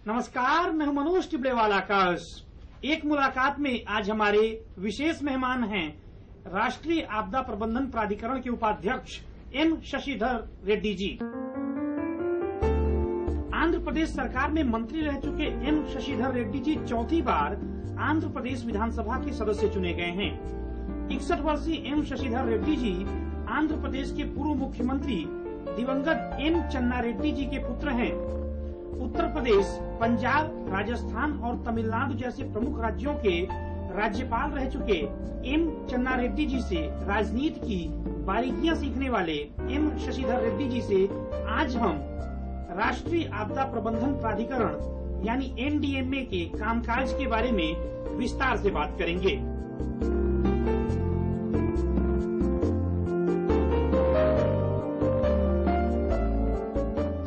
नमस्कार, मैं हूं मनोज टिबड़ेवाला आकाश। एक मुलाकात में आज हमारे विशेष मेहमान हैं राष्ट्रीय आपदा प्रबंधन प्राधिकरण के उपाध्यक्ष एम शशिधर रेड्डी जी। आंध्र प्रदेश सरकार में मंत्री रह चुके एम शशिधर रेड्डी जी चौथी बार आंध्र प्रदेश विधानसभा के सदस्य चुने गए हैं। 61 वर्षीय एम शशिधर रेड्डी जी आंध्र प्रदेश के पूर्व मुख्यमंत्री दिवंगत एम चन्ना रेड्डी जी के पुत्र हैं। उत्तर प्रदेश, पंजाब, राजस्थान और तमिलनाडु जैसे प्रमुख राज्यों के राज्यपाल रह चुके एम चन्ना रेड्डी जी से राजनीति की बारीकियां सीखने वाले एम शशिधर रेड्डी जी से आज हम राष्ट्रीय आपदा प्रबंधन प्राधिकरण यानी एनडीएमए के कामकाज के बारे में विस्तार से बात करेंगे।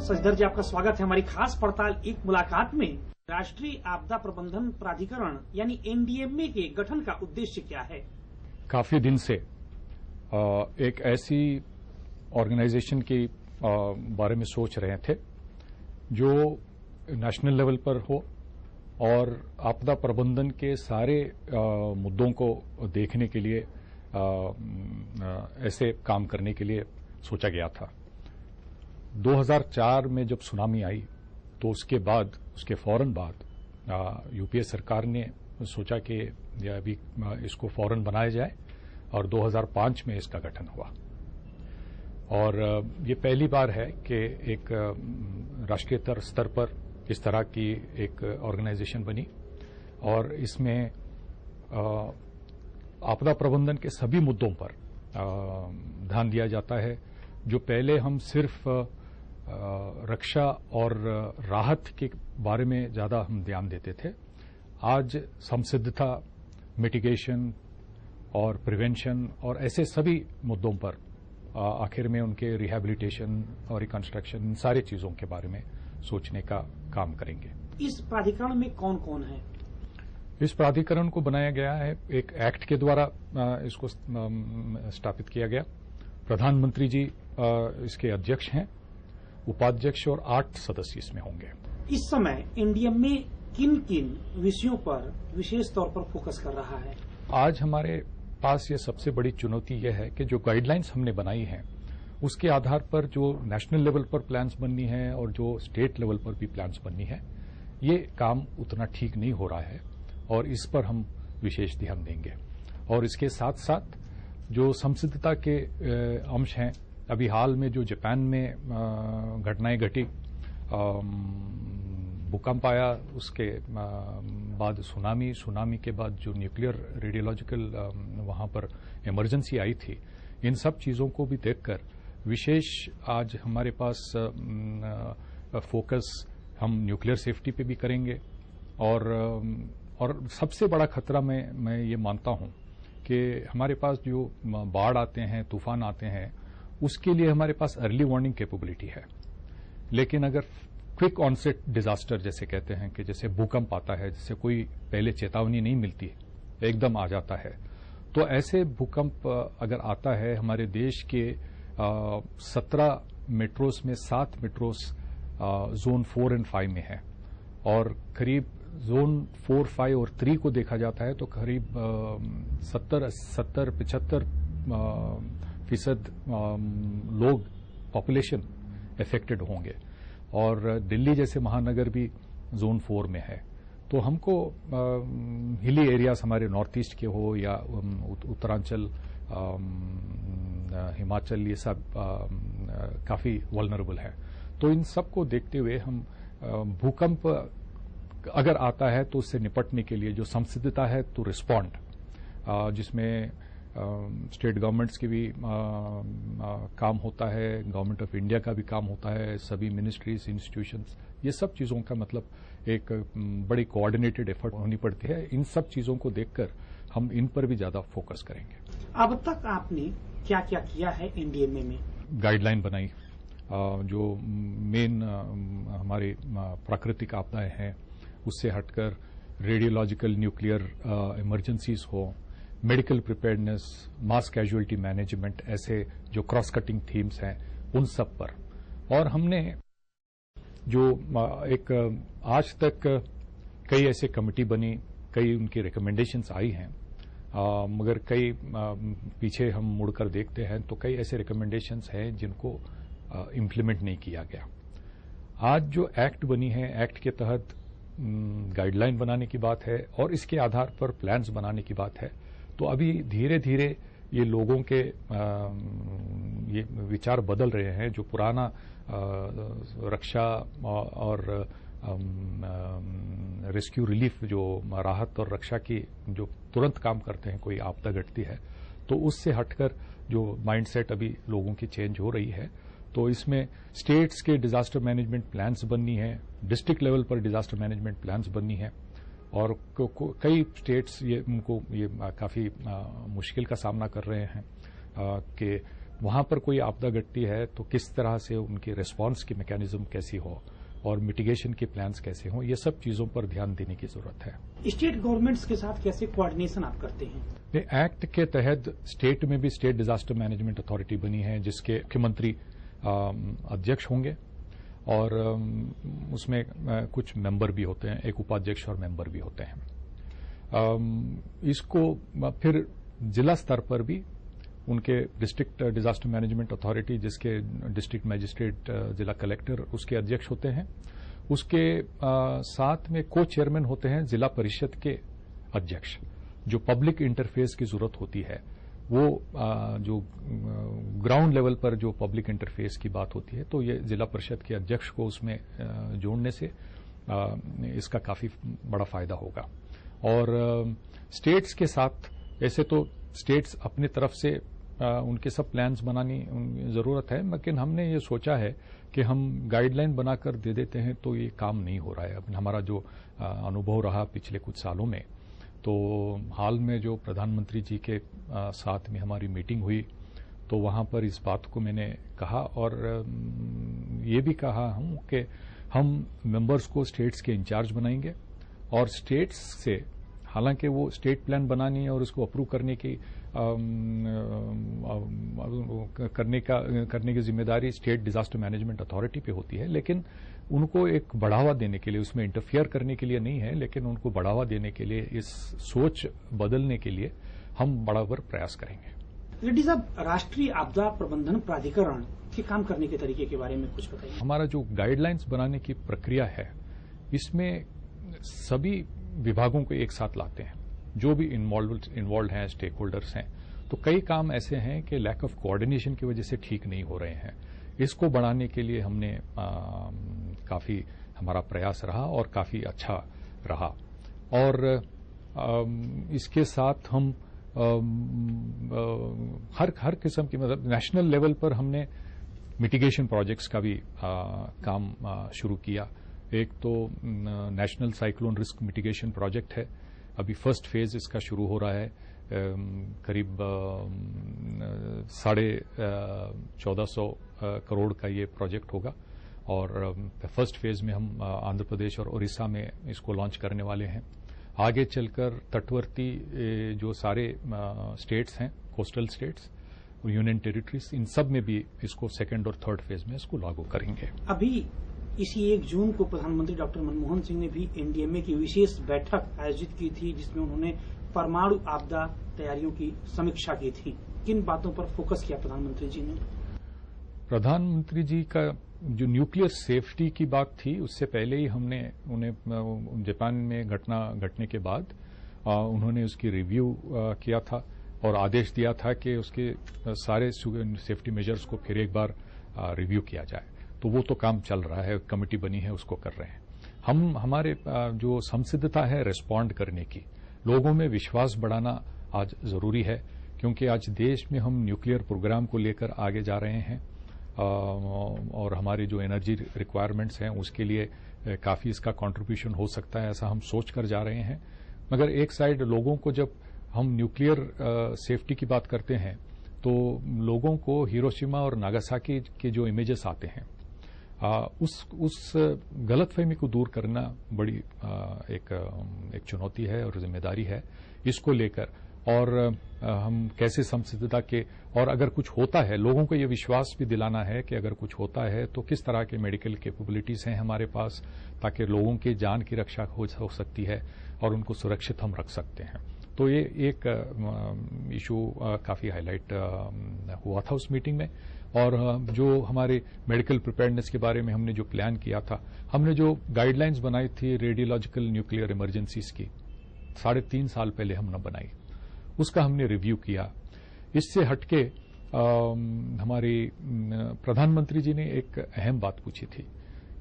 शशिधर जी, आपका स्वागत है हमारी खास पड़ताल एक मुलाकात में। राष्ट्रीय आपदा प्रबंधन प्राधिकरण यानी एनडीएमए के गठन का उद्देश्य क्या है? काफी दिन से एक ऐसी ऑर्गेनाइजेशन के बारे में सोच रहे थे जो नेशनल लेवल पर हो और आपदा प्रबंधन के सारे मुद्दों को देखने के लिए ऐसे काम करने के लिए सोचा गया था। 2004 में जब सुनामी आई तो उसके बाद, उसके फौरन बाद यूपीए सरकार ने सोचा कि अभी इसको फौरन बनाया जाए और 2005 में इसका गठन हुआ। और ये पहली बार है कि एक राष्ट्रीय स्तर पर इस तरह की एक ऑर्गेनाइजेशन बनी और इसमें आपदा प्रबंधन के सभी मुद्दों पर ध्यान दिया जाता है। जो पहले हम सिर्फ रक्षा और राहत के बारे में ज्यादा हम ध्यान देते थे, आज संसिद्धता, मिटिगेशन और प्रिवेंशन और ऐसे सभी मुद्दों पर आखिर में उनके रिहैबिलिटेशन और रिकंस्ट्रक्शन, इन सारी चीजों के बारे में सोचने का काम करेंगे। इस प्राधिकरण में कौन कौन है? इस प्राधिकरण को बनाया गया है एक एक्ट के द्वारा, इसको स्थापित किया गया। प्रधानमंत्री जी इसके अध्यक्ष हैं, उपाध्यक्ष और 8 सदस्य इसमें होंगे। इस समय एनडीएमए किन किन विषयों पर विशेष तौर पर फोकस कर रहा है? आज हमारे पास ये सबसे बड़ी चुनौती यह है कि जो गाइडलाइंस हमने बनाई हैं उसके आधार पर जो नेशनल लेवल पर प्लान्स बननी है और जो स्टेट लेवल पर भी प्लान्स बननी है, ये काम उतना ठीक नहीं हो रहा है और इस पर हम विशेष ध्यान देंगे। और इसके साथ साथ जो संसिद्धता के अंश हैं, अभी हाल में जो जापान में घटनाएं घटी, भूकंप आया, उसके बाद सुनामी के बाद जो न्यूक्लियर रेडियोलॉजिकल वहां पर इमरजेंसी आई थी, इन सब चीजों को भी देखकर विशेष आज हमारे पास फोकस हम न्यूक्लियर सेफ्टी पे भी करेंगे। और सबसे बड़ा खतरा मैं ये मानता हूं कि हमारे पास जो बाढ़ आते हैं, तूफान आते हैं, उसके लिए हमारे पास अर्ली वार्निंग कैपेबिलिटी है, लेकिन अगर क्विक ऑनसेट डिजास्टर जैसे कहते हैं कि जैसे भूकंप आता है, जिससे कोई पहले चेतावनी नहीं मिलती, एकदम आ जाता है, तो ऐसे भूकंप अगर आता है, हमारे देश के 17 मेट्रोस में 7 मेट्रोस जोन 4 और 5 में है और करीब जोन 4, 5 और 3 को देखा जाता है तो करीब 70-75% लोग, पॉपुलेशन अफेक्टेड होंगे। और दिल्ली जैसे महानगर भी जोन 4 में है। तो हमको हिली एरियाज हमारे नॉर्थ ईस्ट के हो या उत्तरांचल, हिमाचल, ये सब काफी वल्नरेबल है। तो इन सब को देखते हुए हम भूकंप अगर आता है तो उससे निपटने के लिए जो संसिद्धता है तो रिस्पॉन्ड, जिसमें स्टेट गवर्नमेंट्स की भी काम होता है, गवर्नमेंट ऑफ इंडिया का भी काम होता है, सभी मिनिस्ट्रीज, इंस्टीट्यूशंस, ये सब चीजों का मतलब एक बड़ी कोऑर्डिनेटेड एफर्ट होनी पड़ती है। इन सब चीजों को देखकर हम इन पर भी ज्यादा फोकस करेंगे। अब तक आपने क्या क्या किया है एनडीएमए में? गाइडलाइन बनाई, जो मेन हमारे प्राकृतिक आपदाएं हैं उससे हटकर रेडियोलॉजिकल, न्यूक्लियर इमरजेंसीज हो, मेडिकल प्रिपेयर्डनेस, मास कैजुअलिटी मैनेजमेंट, ऐसे जो क्रॉस कटिंग थीम्स हैं उन सब पर। और हमने जो एक आज तक कई ऐसे कमेटी बनी, कई उनकी रिकमेंडेशंस आई हैं, मगर कई पीछे हम मुड़कर देखते हैं तो कई ऐसे रिकमेंडेशंस हैं जिनको इम्प्लीमेंट नहीं किया गया। आज जो एक्ट बनी है, एक्ट के तहत गाइडलाइन बनाने की बात है और इसके आधार पर प्लान्स बनाने की बात है। तो अभी धीरे धीरे ये लोगों के ये विचार बदल रहे हैं। जो पुराना रक्षा और रेस्क्यू रिलीफ, जो राहत और रक्षा की जो तुरंत काम करते हैं, कोई आपदा घटती है तो उससे हटकर जो माइंडसेट अभी लोगों की चेंज हो रही है। तो इसमें स्टेट्स के डिजास्टर मैनेजमेंट प्लान्स बननी है, डिस्ट्रिक्ट लेवल पर डिजास्टर मैनेजमेंट प्लान्स बननी है और कई स्टेट्स उनको काफी मुश्किल का सामना कर रहे हैं कि वहां पर कोई आपदा घटती है तो किस तरह से उनकी रिस्पांस की मैकेनिज्म कैसी हो और मिटिगेशन के प्लान्स कैसे हों, ये सब चीजों पर ध्यान देने की जरूरत है। स्टेट गवर्नमेंट्स के साथ कैसे कोऑर्डिनेशन आप करते हैं? एक्ट के तहत स्टेट में भी स्टेट डिजास्टर मैनेजमेंट अथॉरिटी बनी है जिसके मुख्यमंत्री अध्यक्ष होंगे और उसमें कुछ मेंबर भी होते हैं, एक उपाध्यक्ष और मेंबर भी होते हैं। इसको फिर जिला स्तर पर भी उनके डिस्ट्रिक्ट डिजास्टर मैनेजमेंट अथॉरिटी, जिसके डिस्ट्रिक्ट मजिस्ट्रेट, जिला कलेक्टर उसके अध्यक्ष होते हैं। उसके साथ में को चेयरमैन होते हैं जिला परिषद के अध्यक्ष। जो पब्लिक इंटरफेस की जरूरत होती है वो जो ग्राउंड लेवल पर जो पब्लिक इंटरफेस की बात होती है तो ये जिला परिषद के अध्यक्ष को उसमें जोड़ने से इसका काफी बड़ा फायदा होगा। और स्टेट्स के साथ ऐसे तो स्टेट्स अपनी तरफ से उनके सब प्लान्स बनानी जरूरत है, लेकिन हमने ये सोचा है कि हम गाइडलाइन बनाकर दे देते हैं तो ये काम नहीं हो रहा है। अब हमारा जो अनुभव रहा पिछले कुछ सालों में, तो हाल में जो प्रधानमंत्री जी के साथ में हमारी मीटिंग हुई तो वहां पर इस बात को मैंने कहा और ये भी कहा हूं कि हम मेंबर्स को स्टेट्स के इंचार्ज बनाएंगे और स्टेट्स से, हालांकि वो स्टेट प्लान बनानी है और उसको अप्रूव करने की करने की जिम्मेदारी स्टेट डिजास्टर मैनेजमेंट अथॉरिटी पे होती है, लेकिन उनको एक बढ़ावा देने के लिए, उसमें इंटरफियर करने के लिए नहीं है, लेकिन उनको बढ़ावा देने के लिए, इस सोच बदलने के लिए हम बराबर प्रयास करेंगे। रेड्डी साहब, राष्ट्रीय आपदा प्रबंधन प्राधिकरण के काम करने के तरीके के बारे में कुछ बताइए। हमारा जो गाइडलाइंस बनाने की प्रक्रिया है, इसमें सभी विभागों को एक साथ लाते हैं, जो भी इन्वॉल्व हैं, स्टेक होल्डर्स हैं। तो कई काम ऐसे हैं कि लैक ऑफ कोऑर्डिनेशन की वजह से ठीक नहीं हो रहे हैं। इसको बढ़ाने के लिए हमने काफी हमारा प्रयास रहा और काफी अच्छा रहा। और इसके साथ हम हर किस्म की, मतलब नेशनल लेवल पर हमने मिटिगेशन प्रोजेक्ट्स का भी काम शुरू किया। एक तो national cyclone risk mitigation project है, अभी फर्स्ट फेज इसका शुरू हो रहा है। करीब 1450 करोड़ का ये प्रोजेक्ट होगा और फर्स्ट फेज में हम आंध्र प्रदेश और उड़ीसा में इसको लॉन्च करने वाले हैं। आगे चलकर तटवर्ती जो सारे स्टेट्स हैं, कोस्टल स्टेट्स, यूनियन टेरिटरीज, इन सब में भी इसको सेकेंड और थर्ड फेज में इसको लागू करेंगे। अभी इसी 1 जून को प्रधानमंत्री डॉक्टर मनमोहन सिंह ने भी एनडीएमए की विशेष बैठक आयोजित की थी, जिसमें उन्होंने परमाणु आपदा तैयारियों की समीक्षा की थी। किन बातों पर फोकस किया प्रधानमंत्री जी ने? प्रधानमंत्री जी का जो न्यूक्लियर सेफ्टी की बात थी, उससे पहले ही हमने उन्हें जापान में घटना घटने के बाद उन्होंने उसकी रिव्यू किया था और आदेश दिया था कि उसके सारे सेफ्टी मेजर्स को फिर एक बार रिव्यू किया जाए। तो वो तो काम चल रहा है, कमेटी बनी है, उसको कर रहे हैं। हमारे जो संसिद्धता है रिस्पॉन्ड करने की, लोगों में विश्वास बढ़ाना आज जरूरी है, क्योंकि आज देश में हम न्यूक्लियर प्रोग्राम को लेकर आगे जा रहे हैं और हमारी जो एनर्जी रिक्वायरमेंट्स हैं उसके लिए काफी इसका कंट्रीब्यूशन हो सकता है, ऐसा हम सोच कर जा रहे हैं। मगर एक साइड लोगों को, जब हम न्यूक्लियर सेफ्टी की बात करते हैं तो लोगों को हिरोशिमा और नागासाकी के जो इमेजेस आते हैं, उस गलतफहमी को दूर करना बड़ी एक चुनौती है और जिम्मेदारी है। इसको लेकर और हम कैसे संसिद्धता के, और अगर कुछ होता है लोगों को ये विश्वास भी दिलाना है कि अगर कुछ होता है तो किस तरह के मेडिकल कैपेबिलिटीज हैं हमारे पास, ताकि लोगों की जान की रक्षा हो सकती है और उनको सुरक्षित हम रख सकते हैं। तो ये एक इशू काफी हाईलाइट हुआ था उस मीटिंग में। और जो हमारे मेडिकल प्रिपेयर्डनेस के बारे में हमने जो प्लान किया था, हमने जो गाइडलाइंस बनाई थी रेडियोलॉजिकल न्यूक्लियर इमरजेंसीज की 3.5 साल पहले हमने बनाई, उसका हमने रिव्यू किया। इससे हटके हमारे प्रधानमंत्री जी ने एक अहम बात पूछी थी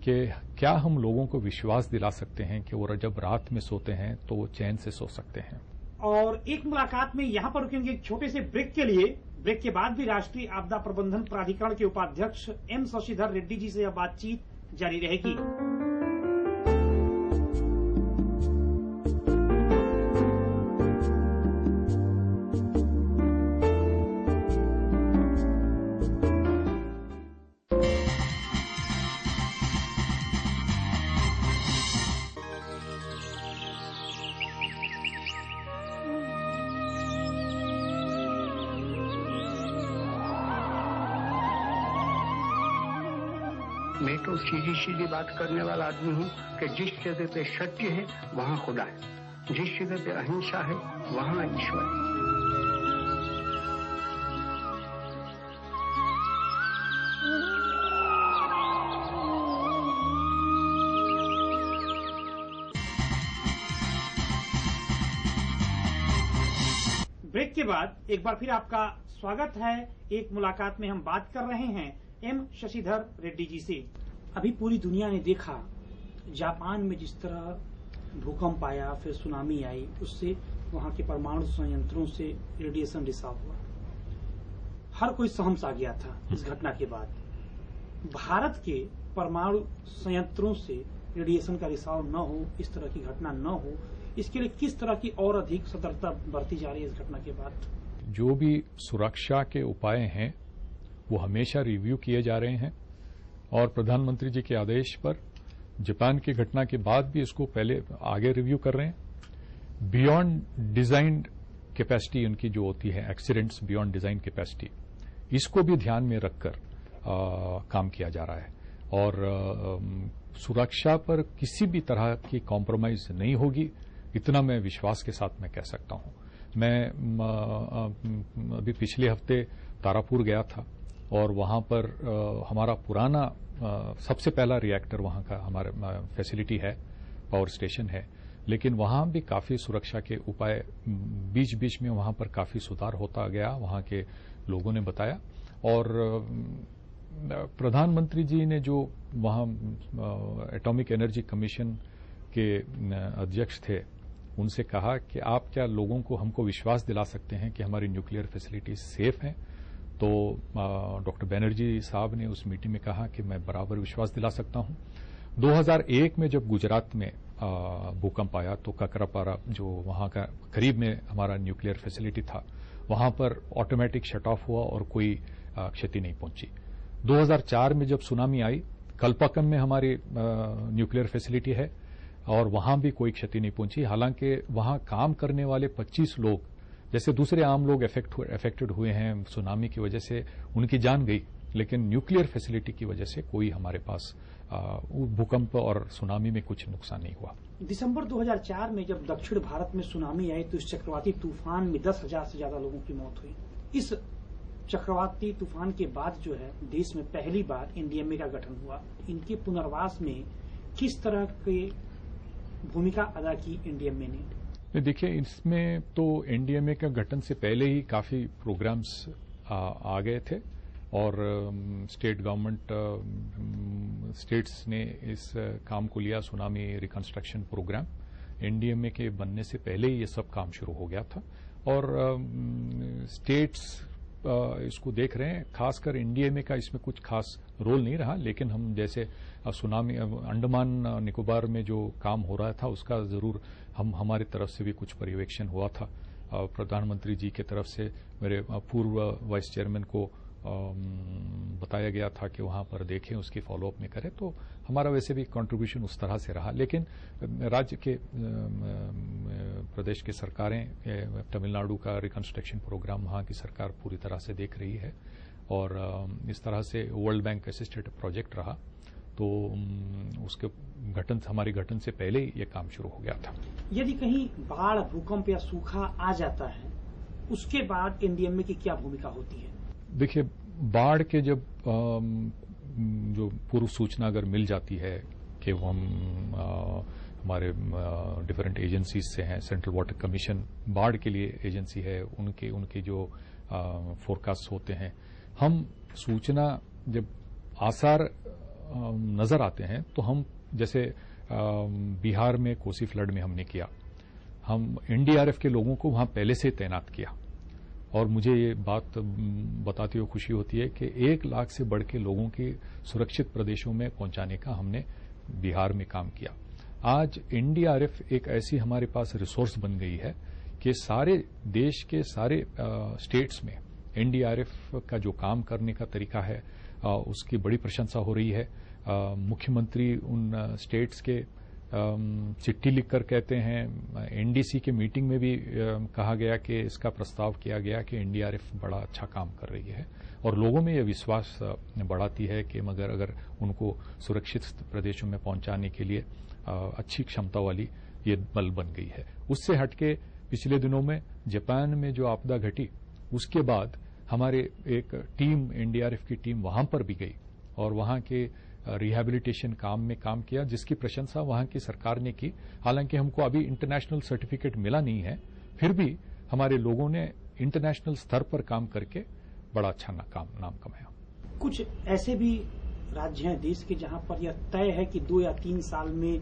कि क्या हम लोगों को विश्वास दिला सकते हैं कि वो जब रात में सोते हैं तो वो चैन से सो सकते हैं। और एक मुलाकात में यहां पर रुकेंगे एक छोटे से ब्रेक के लिए। ब्रेक के बाद भी राष्ट्रीय आपदा प्रबंधन प्राधिकरण के उपाध्यक्ष एम शशिधर रेड्डी जी से यह बातचीत जारी रहेगी। मैं तो सीधी सीधी बात करने वाला आदमी हूँ कि जिस जगह पे सत्य है वहाँ खुदा है, जिस जगह पे अहिंसा है वहाँ ईश्वर है। ब्रेक के बाद एक बार फिर आपका स्वागत है। एक मुलाकात में हम बात कर रहे हैं एम शशिधर रेड्डी जी से। अभी पूरी दुनिया ने देखा जापान में जिस तरह भूकंप आया, फिर सुनामी आई, उससे वहां के परमाणु संयंत्रों से रेडिएशन रिसाव हुआ। हर कोई सहम आ गया था इस घटना के बाद। भारत के परमाणु संयंत्रों से रेडिएशन का रिसाव न हो, इस तरह की घटना न हो, इसके लिए किस तरह की और अधिक सतर्कता बरती जा रही है इस घटना के बाद? जो भी सुरक्षा के उपाय हैं वो हमेशा रिव्यू किए जा रहे हैं और प्रधानमंत्री जी के आदेश पर जापान की घटना के बाद भी इसको पहले आगे रिव्यू कर रहे हैं। बियॉन्ड डिजाइन कैपेसिटी उनकी जो होती है, एक्सीडेंट्स बियॉन्ड डिजाइन कैपेसिटी, इसको भी ध्यान में रखकर काम किया जा रहा है। और सुरक्षा पर किसी भी तरह की कॉम्प्रोमाइज नहीं होगी, इतना मैं विश्वास के साथ मैं कह सकता हूं। मैं अभी पिछले हफ्ते तारापुर गया था और वहां पर हमारा पुराना सबसे पहला रिएक्टर वहां का हमारा फैसिलिटी है, पावर स्टेशन है, लेकिन वहां भी काफी सुरक्षा के उपाय बीच बीच में वहां पर काफी सुधार होता गया, वहां के लोगों ने बताया। और प्रधानमंत्री जी ने जो वहां एटॉमिक एनर्जी कमीशन के अध्यक्ष थे, उनसे कहा कि आप क्या लोगों को हमको विश्वास दिला सकते हैं कि हमारी न्यूक्लियर फैसिलिटीज सेफ हैं? तो डॉक्टर बनर्जी साहब ने उस मीटिंग में कहा कि मैं बराबर विश्वास दिला सकता हूं। 2001 में जब गुजरात में भूकंप आया तो ककरापारा जो वहां का करीब में हमारा न्यूक्लियर फैसिलिटी था, वहां पर ऑटोमेटिक शट ऑफ हुआ और कोई क्षति नहीं पहुंची। 2004 में जब सुनामी आई, कल्पाकम में हमारी न्यूक्लियर फैसिलिटी है और वहां भी कोई क्षति नहीं पहुंची। हालांकि वहां काम करने वाले 25 लोग, जैसे दूसरे आम लोग अफेक्टेड हुए हैं सुनामी की वजह से, उनकी जान गई, लेकिन न्यूक्लियर फैसिलिटी की वजह से कोई हमारे पास भूकंप और सुनामी में कुछ नुकसान नहीं हुआ। दिसंबर 2004 में जब दक्षिण भारत में सुनामी आई तो इस चक्रवाती तूफान में 10,000 से ज्यादा लोगों की मौत हुई। इस चक्रवाती तूफान के बाद जो है देश में पहली बार एनडीएमए का गठन हुआ। इनके पुनर्वास में किस तरह की भूमिका अदा की एनडीएमए ने? देखिए, इसमें तो एनडीएमए का गठन से पहले ही काफी प्रोग्राम्स आ गए थे और स्टेट गवर्नमेंट स्टेट्स ने इस काम को लिया, सुनामी रिकंस्ट्रक्शन प्रोग्राम। एनडीएमए के बनने से पहले ही ये सब काम शुरू हो गया था और स्टेट्स इसको देख रहे हैं। खासकर एनडीएमए का इसमें कुछ खास रोल नहीं रहा, लेकिन हम जैसे सुनामी अंडमान निकोबार में जो काम हो रहा था उसका जरूर हमारी तरफ से भी कुछ पर्यवेक्षण हुआ था। प्रधानमंत्री जी की तरफ से मेरे पूर्व वाइस चेयरमैन को बताया गया था कि वहां पर देखें, उसकी फॉलोअप में करें, तो हमारा वैसे भी कंट्रीब्यूशन उस तरह से रहा। लेकिन राज्य के प्रदेश की सरकारें, तमिलनाडु का रिकंस्ट्रक्शन प्रोग्राम वहाँ की सरकार पूरी तरह से देख रही है और इस तरह से वर्ल्ड बैंक असिस्टेड प्रोजेक्ट रहा, तो उसके हमारी गठन से पहले ही ये काम शुरू हो गया था। यदि कहीं बाढ़, भूकंप या सूखा आ जाता है, उसके बाद एनडीएमए की क्या भूमिका होती है? देखिए, बाढ़ के जब जो पूर्व सूचना अगर मिल जाती है कि वो हम हमारे डिफरेंट एजेंसीज से हैं, सेंट्रल वाटर कमीशन बाढ़ के लिए एजेंसी है, उनके जो फोरकास्ट होते हैं, हम सूचना जब आसार नजर आते हैं तो हम जैसे बिहार में कोसी फ्लड में हमने किया, हम एनडीआरएफ के लोगों को वहां पहले से तैनात किया और मुझे ये बात बताते हुए खुशी होती है कि 1 लाख से बढ़ के लोगों की सुरक्षित प्रदेशों में पहुंचाने का हमने बिहार में काम किया। आज एनडीआरएफ एक ऐसी हमारे पास रिसोर्स बन गई है कि सारे देश के सारे स्टेट्स में एनडीआरएफ का जो काम करने का तरीका है उसकी बड़ी प्रशंसा हो रही है। मुख्यमंत्री उन स्टेट्स के चिट्ठी लिखकर कहते हैं, एनडीसी के मीटिंग में भी कहा गया कि इसका प्रस्ताव किया गया कि एनडीआरएफ बड़ा अच्छा काम कर रही है और लोगों में यह विश्वास बढ़ाती है कि मगर अगर उनको सुरक्षित प्रदेशों में पहुंचाने के लिए अच्छी क्षमता वाली ये बल बन गई है। उससे हटके पिछले दिनों में जापान में जो आपदा घटी, उसके बाद हमारे एक टीम, एनडीआरएफ की टीम वहां पर भी गई और वहां के रिहैबिलिटेशन काम में काम किया, जिसकी प्रशंसा वहां की सरकार ने की। हालांकि हमको अभी इंटरनेशनल सर्टिफिकेट मिला नहीं है, फिर भी हमारे लोगों ने इंटरनेशनल स्तर पर काम करके बड़ा अच्छा नाम कमाया। कुछ ऐसे भी राज्य हैं देश के जहां पर यह तय है कि 2 या 3 साल में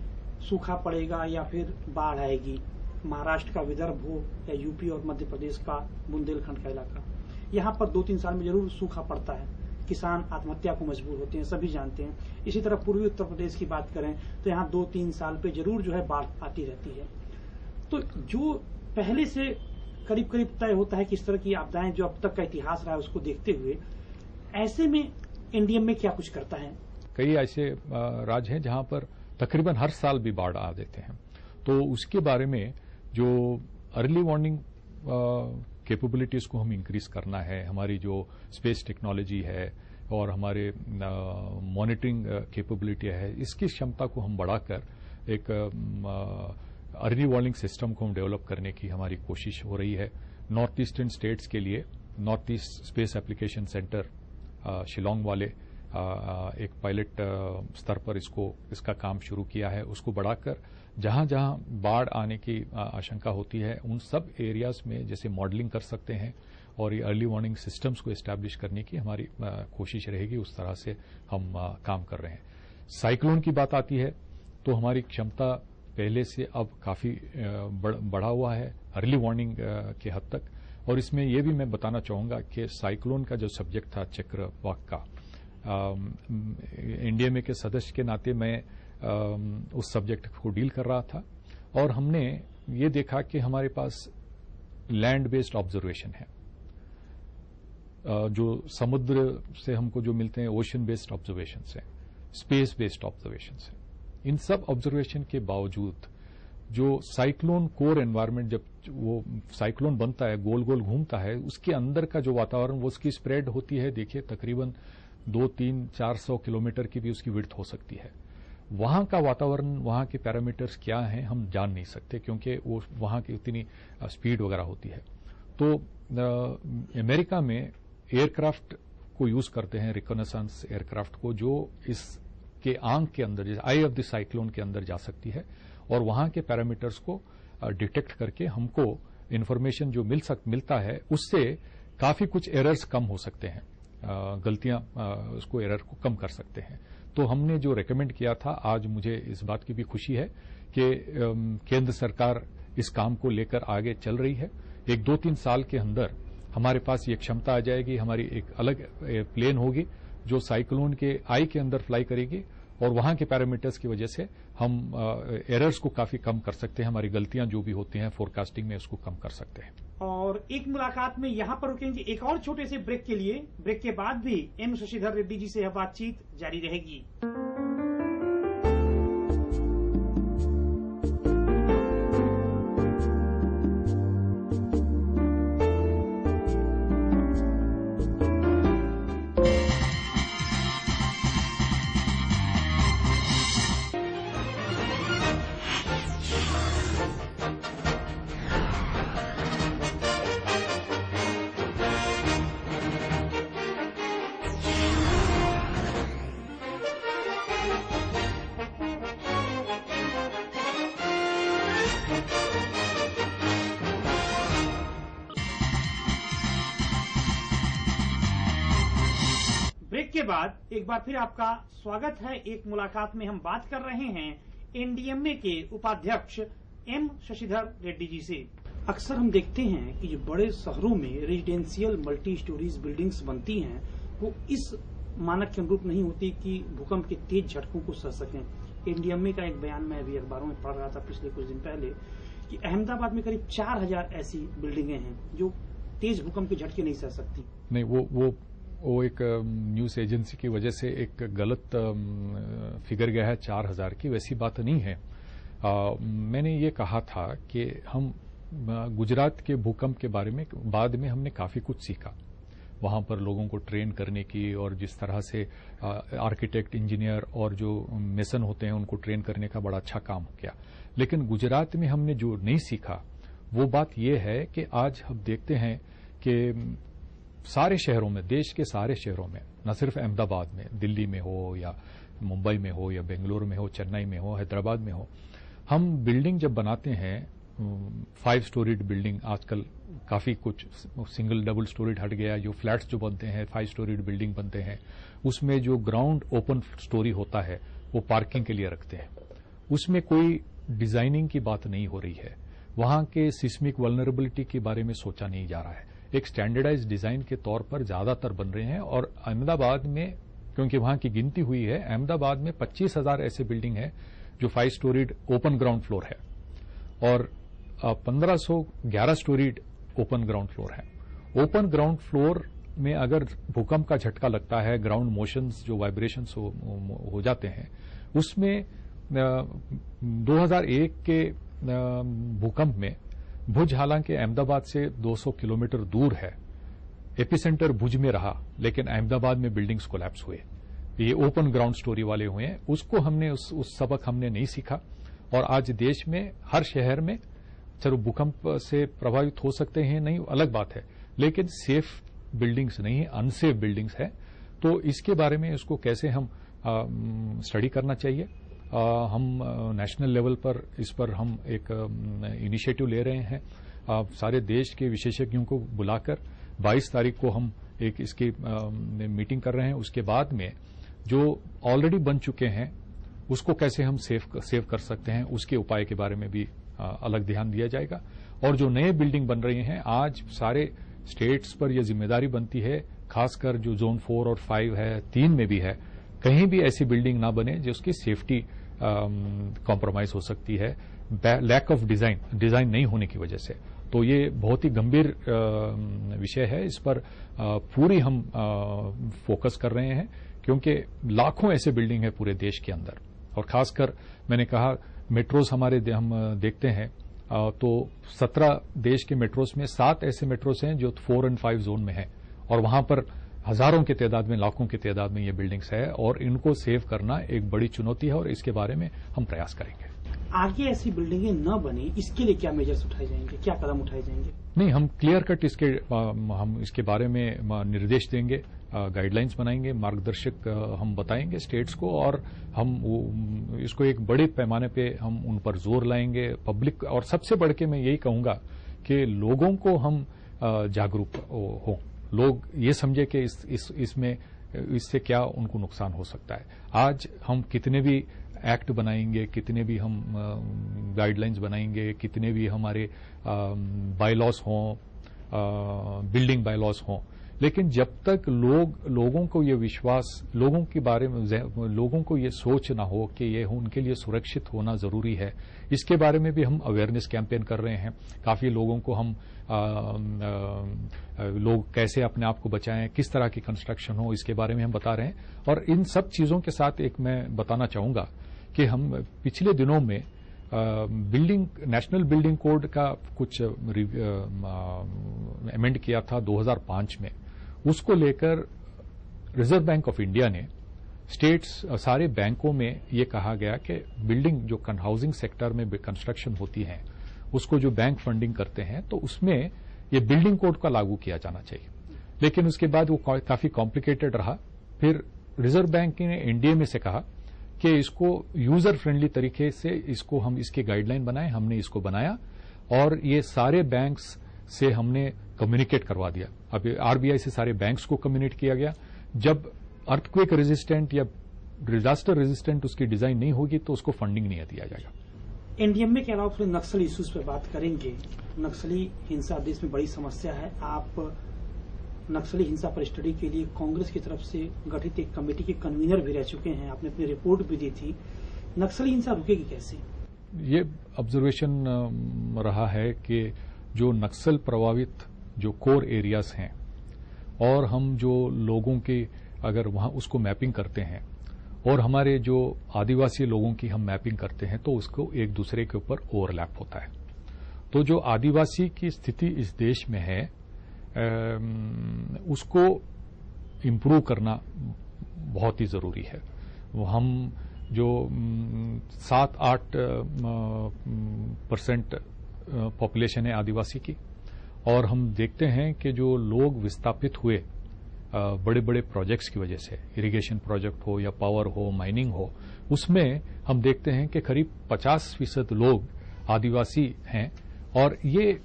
सूखा पड़ेगा या फिर बाढ़ आएगी। महाराष्ट्र का विदर्भ हो या यूपी और मध्य प्रदेश का बुंदेलखंड का इलाका, यहाँ पर 2-3 साल में जरूर सूखा पड़ता है, किसान आत्महत्या को मजबूर होते हैं, सभी जानते हैं। इसी तरह पूर्वी उत्तर प्रदेश की बात करें तो यहाँ 2-3 साल पे जरूर जो है बाढ़ आती रहती है। तो जो पहले से करीब करीब तय होता है कि इस तरह की आपदाएं जो अब तक का इतिहास रहा है उसको देखते हुए, ऐसे में एनडीएमए क्या कुछ करता है? कई ऐसे राज्य हैं जहां पर तकरीबन हर साल भी बाढ़ आ देते हैं, तो उसके बारे में जो अर्ली वार्निंग कैपेबिलिटीज को हम इंक्रीज करना है, हमारी जो स्पेस टेक्नोलॉजी है और हमारे मॉनिटरिंग कैपेबिलिटी है, इसकी क्षमता को हम बढ़ाकर एक अर्ली वार्निंग सिस्टम को हम डेवलप करने की हमारी कोशिश हो रही है। नॉर्थ ईस्टर्न स्टेट्स के लिए north east space application centre Shillong वाले एक पायलट स्तर पर इसका काम शुरू किया है। उसको बढ़ाकर जहां जहां बाढ़ आने की आशंका होती है उन सब एरियाज में जैसे मॉडलिंग कर सकते हैं और ये अर्ली वार्निंग सिस्टम्स को एस्टैब्लिश करने की हमारी कोशिश रहेगी। उस तरह से हम काम कर रहे हैं। साइक्लोन की बात आती है तो हमारी क्षमता पहले से अब काफी बढ़ा हुआ है अर्ली वार्निंग के हद तक। और इसमें यह भी मैं बताना चाहूंगा कि साइक्लोन का जो सब्जेक्ट था चक्रवात का, एनडीएमए के सदस्य के नाते मैं उस सब्जेक्ट को डील कर रहा था और हमने ये देखा कि हमारे पास लैंड बेस्ड ऑब्जर्वेशन है, जो समुद्र से हमको जो मिलते हैं ओशन बेस्ड ऑब्जर्वेशन है, स्पेस बेस्ड ऑब्जर्वेशन है। इन सब ऑब्जर्वेशन के बावजूद जो साइक्लोन कोर एनवायरनमेंट, जब वो साइक्लोन बनता है, गोल गोल घूमता है, उसके अंदर का जो वातावरण वो उसकी स्प्रेड होती है, देखिए तकरीबन 200-400 किलोमीटर की भी उसकी विड्थ हो सकती है। वहां का वातावरण, वहां के पैरामीटर्स क्या हैं हम जान नहीं सकते क्योंकि वो वहां की इतनी स्पीड वगैरह होती है। तो अमेरिका में एयरक्राफ्ट को यूज करते हैं, रिकॉनेसेंस एयरक्राफ्ट को, जो इसके आंख के अंदर, जैसे आई ऑफ द साइक्लोन के अंदर जा सकती है और वहां के पैरामीटर्स को डिटेक्ट करके हमको इंफॉर्मेशन जो मिलता है उससे काफी कुछ एरर्स कम हो सकते हैं, गलतियां उसको एरर को कम कर सकते हैं। तो हमने जो रेकमेंड किया था, आज मुझे इस बात की भी खुशी है कि केंद्र सरकार इस काम को लेकर आगे चल रही है। 1-2-3 साल के अंदर हमारे पास ये क्षमता आ जाएगी, हमारी एक अलग प्लेन होगी जो साइक्लोन के आई के अंदर फ्लाई करेगी और वहां के पैरामीटर्स की वजह से हम एरर्स को काफी कम कर सकते हैं, हमारी गलतियां जो भी होती हैं फोरकास्टिंग में उसको कम कर सकते हैं। और एक मुलाकात में यहां पर रुकेंगे एक और छोटे से ब्रेक के लिए। ब्रेक के बाद भी एम शशिधर रेड्डी जी से यह बातचीत जारी रहेगी। ब्रेक के बाद एक बार फिर आपका स्वागत है। एक मुलाकात में हम बात कर रहे हैं एनडीएमए के उपाध्यक्ष एम शशिधर रेड्डी जी से। अक्सर हम देखते हैं कि जो बड़े शहरों में रेजिडेंशियल मल्टी स्टोरीज बिल्डिंग्स बनती हैं वो इस मानक के अनुरूप नहीं होती कि भूकंप के तेज झटकों को सह सकें। एनडीएमए का एक बयान मैं अभी अखबारों में पढ़ रहा था पिछले कुछ दिन पहले कि अहमदाबाद में करीब 4000 ऐसी बिल्डिंगें हैं जो तेज भूकंप के झटके नहीं सह सकती। नहीं, वो एक न्यूज एजेंसी की वजह से एक गलत फिगर गया है 4000 की। वैसी बात नहीं है। मैंने ये कहा था कि हम गुजरात के भूकंप के बारे में बाद में हमने काफी कुछ सीखा। वहां पर लोगों को ट्रेन करने की और जिस तरह से आर्किटेक्ट, इंजीनियर और जो मेसन होते हैं उनको ट्रेन करने का बड़ा अच्छा काम हो गया। लेकिन गुजरात में हमने जो नहीं सीखा वो बात यह है कि आज हम देखते हैं कि सारे शहरों में, देश के सारे शहरों में, न सिर्फ अहमदाबाद में, दिल्ली में हो या मुंबई में हो या बेंगलुरु में हो, चेन्नई में हो, हैदराबाद में हो, हम बिल्डिंग जब बनाते हैं 5 स्टोरीड बिल्डिंग, आजकल काफी कुछ सिंगल डबल स्टोरीड हट गया, जो फ्लैट्स जो बनते हैं 5 स्टोरीड बिल्डिंग बनते हैं, उसमें जो ग्राउंड ओपन स्टोरी होता है वो पार्किंग के लिए रखते हैं। उसमें कोई डिजाइनिंग की बात नहीं हो रही है। वहां के सिस्मिक वल्नरेबिलिटी के बारे में सोचा नहीं जा रहा है। एक स्टैंडर्डाइज डिजाइन के तौर पर ज्यादातर बन रहे हैं। और अहमदाबाद में, क्योंकि वहां की गिनती हुई है, अहमदाबाद में 25,000 ऐसे बिल्डिंग है जो 5 स्टोरीड ओपन ग्राउंड फ्लोर है और 1511 स्टोरीड ओपन ग्राउंड फ्लोर है। ओपन ग्राउंड फ्लोर में अगर भूकंप का झटका लगता है, ग्राउंड मोशंस जो वाइब्रेशंस हो जाते हैं, उसमें 2001 के भूकंप में भुज, हालांकि अहमदाबाद से 200 किलोमीटर दूर है, एपिसेंटर भुज में रहा, लेकिन अहमदाबाद में बिल्डिंग्स कोलैप्स हुए। ये ओपन ग्राउंड स्टोरी वाले हुए हैं। उसको हमने उस सबक हमने नहीं सीखा। और आज देश में हर शहर में, चलो भूकंप से प्रभावित हो सकते हैं, नहीं अलग बात है, लेकिन सेफ बिल्डिंग्स नहीं है, अनसेफ बिल्डिंग्स है। तो इसके बारे में इसको कैसे हम स्टडी करना चाहिए। हम नेशनल लेवल पर इस पर हम एक इनिशिएटिव ले रहे हैं। सारे देश के विशेषज्ञों को बुलाकर 22 तारीख को हम एक इसकी मीटिंग कर रहे हैं। उसके बाद में जो ऑलरेडी बन चुके हैं उसको कैसे हम सेव कर सकते हैं, उसके उपाय के बारे में भी अलग ध्यान दिया जाएगा। और जो नए बिल्डिंग बन रही हैं, आज सारे स्टेट्स पर यह जिम्मेदारी बनती है, खासकर जो जोन 4 और 5 है, 3 में भी है, कहीं भी ऐसी बिल्डिंग ना बने जिसकी सेफ्टी कॉम्प्रोमाइज हो सकती है, लैक ऑफ डिजाइन नहीं होने की वजह से। तो ये बहुत ही गंभीर विषय है। इस पर पूरी हम फोकस कर रहे हैं, क्योंकि लाखों ऐसे बिल्डिंग है पूरे देश के अंदर। और खासकर मैंने कहा मेट्रोज हमारे हम देखते हैं तो 17 देश के मेट्रोज में 7 ऐसे मेट्रोज हैं जो 4 और 5 जोन में हैं, और वहां पर हजारों की तादाद में, लाखों की तादाद में ये बिल्डिंग्स है, और इनको सेव करना एक बड़ी चुनौती है, और इसके बारे में हम प्रयास करेंगे। आगे ऐसी बिल्डिंगें न बने, इसके लिए क्या मेजर्स उठाए जाएंगे, क्या कदम उठाए जाएंगे? नहीं, हम क्लियर कट हम इसके बारे में निर्देश देंगे, गाइडलाइंस बनाएंगे, मार्गदर्शक हम बताएंगे स्टेट्स को, और हम इसको एक बड़े पैमाने पे हम उन पर जोर लाएंगे, पब्लिक। और सबसे बढ़ के मैं यही कहूंगा कि लोगों को हम जागरूक हों, लोग ये समझे कि इससे क्या उनको नुकसान हो सकता है। आज हम कितने भी एक्ट बनाएंगे, कितने भी हम गाइडलाइंस बनाएंगे, कितने भी हमारे बायलॉज हों, बिल्डिंग बायलॉज हों, लेकिन जब तक लोगों को ये विश्वास, लोगों के बारे में लोगों को ये सोच ना हो कि ये उनके लिए सुरक्षित होना जरूरी है, इसके बारे में भी हम अवेयरनेस कैंपेन कर रहे हैं। काफी लोगों को हम लोग कैसे अपने आप को बचाएं, किस तरह की कंस्ट्रक्शन हो, इसके बारे में हम बता रहे हैं। और इन सब चीजों के साथ एक मैं बताना चाहूंगा कि हम पिछले दिनों में नेशनल बिल्डिंग कोड का कुछ अमेंड किया था 2005 में। उसको लेकर रिजर्व बैंक ऑफ इंडिया ने स्टेट्स, सारे बैंकों में ये कहा गया कि बिल्डिंग जो हाउसिंग सेक्टर में कंस्ट्रक्शन होती है, उसको जो बैंक फंडिंग करते हैं, तो उसमें ये बिल्डिंग कोड का लागू किया जाना चाहिए। लेकिन उसके बाद वो काफी कॉम्प्लिकेटेड रहा। फिर रिजर्व बैंक ने एनडीए में से कहा कि इसको यूजर फ्रेंडली तरीके से इसको हम इसके गाइडलाइन बनाए। हमने इसको बनाया और ये सारे बैंक्स से हमने कम्युनिकेट करवा दिया। अब आरबीआई से सारे बैंक्स को कम्युनिकेट किया गया। जब अर्थक्वेक रेजिस्टेंट या डिजास्टर रेजिस्टेंट उसकी डिजाइन नहीं होगी तो उसको फंडिंग नहीं दिया जाएगा। एनडीएमए के अलावा थोड़ी नक्सल इश्यूज पे बात करेंगे। नक्सली हिंसा देश में बड़ी समस्या है। आप नक्सली हिंसा पर स्टडी के लिए कांग्रेस की तरफ से गठित एक कमेटी के कन्वीनर भी रह चुके हैं। आपने अपनी रिपोर्ट भी दी थी। नक्सली हिंसा रुकेगी कैसे? ये ऑब्जर्वेशन रहा है कि जो नक्सल प्रभावित जो कोर एरियाज हैं और हम जो लोगों के अगर वहां उसको मैपिंग करते हैं और हमारे जो आदिवासी लोगों की हम मैपिंग करते हैं तो उसको एक दूसरे के ऊपर ओवरलैप होता है। तो जो आदिवासी की स्थिति इस देश में है उसको इम्प्रूव करना बहुत ही जरूरी है। हम जो 7-8% पॉपुलेशन है आदिवासी की और हम देखते हैं कि जो लोग विस्थापित हुए बड़े बड़े प्रोजेक्ट्स की वजह से, इरिगेशन प्रोजेक्ट हो या पावर हो, माइनिंग हो, उसमें हम देखते हैं कि करीब 50% लोग आदिवासी हैं और ये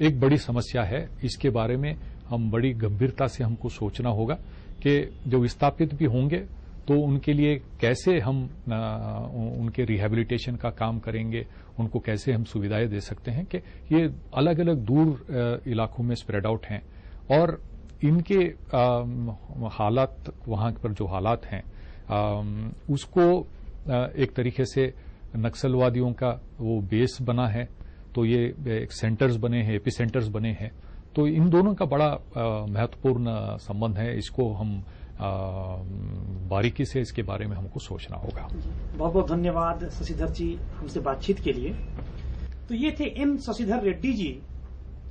एक बड़ी समस्या है। इसके बारे में हम बड़ी गंभीरता से हमको सोचना होगा कि जो विस्थापित भी होंगे तो उनके लिए कैसे हम उनके रिहैबिलिटेशन का काम करेंगे, उनको कैसे हम सुविधाएं दे सकते हैं कि ये अलग अलग दूर इलाकों में स्प्रेड आउट हैं और इनके हालात, वहां पर जो हालात हैं उसको एक तरीके से नक्सलवादियों का वो बेस बना है। तो ये एक सेंटर्स बने हैं, एपी सेंटर्स बने हैं। तो इन दोनों का बड़ा महत्वपूर्ण संबंध है। इसको हम बारीकी से इसके बारे में हमको सोचना होगा। बहुत बहुत धन्यवाद शशिधर जी हमसे बातचीत के लिए। तो ये थे एम शशिधर रेड्डी जी,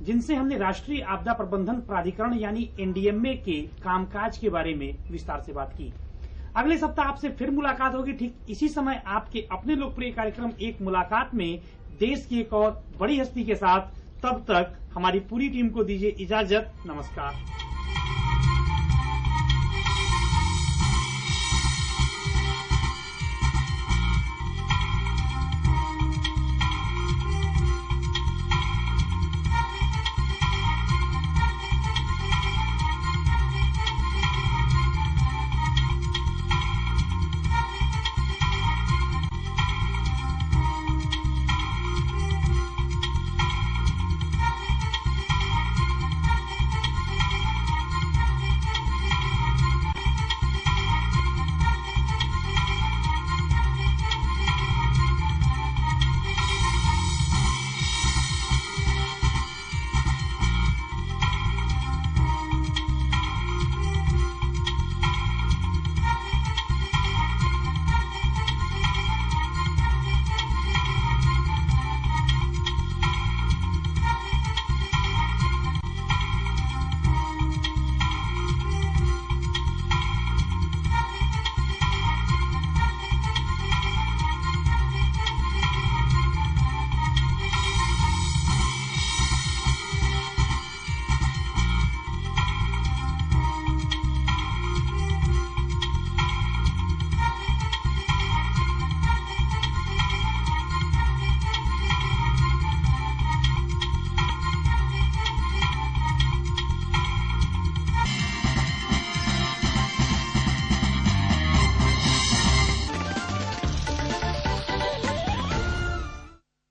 जिनसे हमने राष्ट्रीय आपदा प्रबंधन प्राधिकरण यानी एनडीएमए के कामकाज के बारे में विस्तार से बात की। अगले सप्ताह आपसे फिर मुलाकात होगी ठीक इसी समय आपके अपने लोकप्रिय कार्यक्रम एक मुलाकात में देश की एक और बड़ी हस्ती के साथ। तब तक हमारी पूरी टीम को दीजिए इजाजत। नमस्कार।